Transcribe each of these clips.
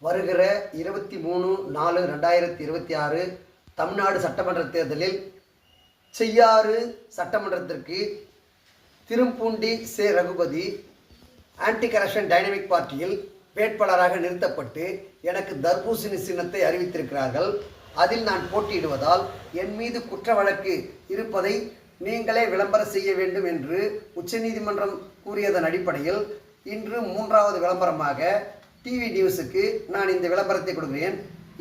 வருகிற 23/4/2026 தமிழ்நாடு சட்டமன்ற தேர்தலில் செய்யாறு சட்டமன்றத்திற்கு திரும்பூண்டி சே. ரகுபதி ஆன்டி கரப்ஷன் டைனமிக் பார்ட்டியில் வேட்பாளராக நிறுத்தப்பட்டு எனக்கு தர்பூசணி சின்னத்தை அறிவித்திருக்கிறார்கள். அதில் நான் போட்டியிடுவதால் என் மீது குற்ற வழக்கு இருப்பதை நீங்களே விளம்பரம் செய்ய வேண்டும் என்று உச்சநீதிமன்றம் கூறியதன் அடிப்படையில் இன்று 3வது விளம்பரமாக டிவி நியூஸுக்கு நான் இந்த விளம்பரத்தை கொடுக்கிறேன்.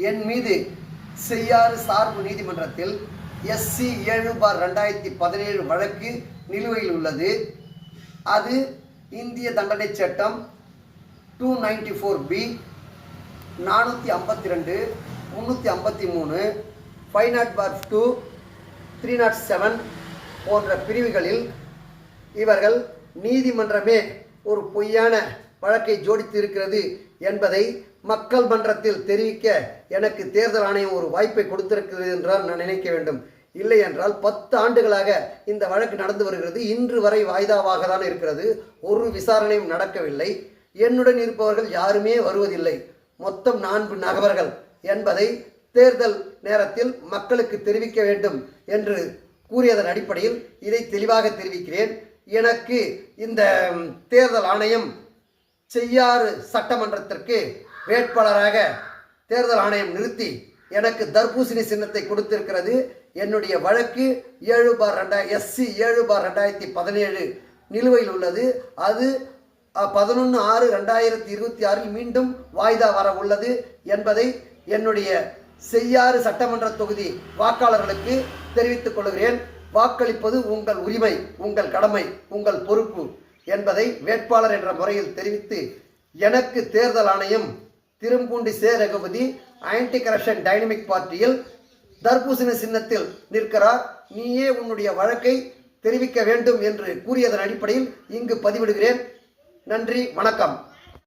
என் மீது செய்யாறு சார்பு நீதிமன்றத்தில் SC 7/2017 வழக்கு நிலுவையில் உள்ளது. அது இந்திய தண்டனை சட்டம் 294B 452 353 502 307 போன்ற பிரிவுகளில் இவர்கள் நீதிமன்றமே ஒரு பொய்யான வழக்கை ஜோடித்து இருக்கிறது என்பதை மக்கள் மன்றத்தில் தெரிவிக்க எனக்கு தேர்தல் ஆணையம் ஒரு வாய்ப்பை கொடுத்திருக்கிறது என்றால் நான் நினைக்க வேண்டும். இல்லை என்றால் 10 ஆண்டுகளாக இந்த வழக்கு நடந்து வருகிறது. இன்று வரை வாய்தாவாக தான் இருக்கிறது. ஒரு விசாரணையும் நடக்கவில்லை. என்னுடன் இருப்பவர்கள் யாருமே வருவதில்லை. மொத்தம் 4 நபர்கள் என்பதை தேர்தல் நேரத்தில் மக்களுக்கு தெரிவிக்க வேண்டும் என்று கூறியதன் அடிப்படையில் இதை தெளிவாக தெரிவிக்கிறேன். எனக்கு இந்த தேர்தல் ஆணையம் செய்யாறு சட்டமன்றத்திற்கு வேட்பாளராக தேர்தல் ஆணையம் நிறுத்தி எனக்கு தர்பூசணி சின்னத்தை கொடுத்திருக்கிறது. என்னுடைய வழக்கு SC 7/2017 நிலுவையில் உள்ளது. அது 11/6/2026 மீண்டும் வாய்தா வர உள்ளது என்பதை என்னுடைய செய்யாறு சட்டமன்ற தொகுதி வாக்காளர்களுக்கு தெரிவித்துக் கொள்கிறேன். வாக்களிப்பது உங்கள் உரிமை, உங்கள் கடமை, உங்கள் பொறுப்பு என்பதை வேட்பாளர் என்ற முறையில் தெரிவித்து எனக்கு தேர்தல் ஆணையம் திரும்பூண்டி சே. ரகுபதி ஆன்டி கரப்ஷன் டைனமிக் பார்ட்டியில் தர்பூசணி சின்னத்தில் நிற்கிறார், நீயே உன்னுடைய வழக்கை தெரிவிக்க வேண்டும் என்று கூறியதன் அடிப்படையில் இங்கு பதிவிடுகிறேன். நன்றி, வணக்கம்.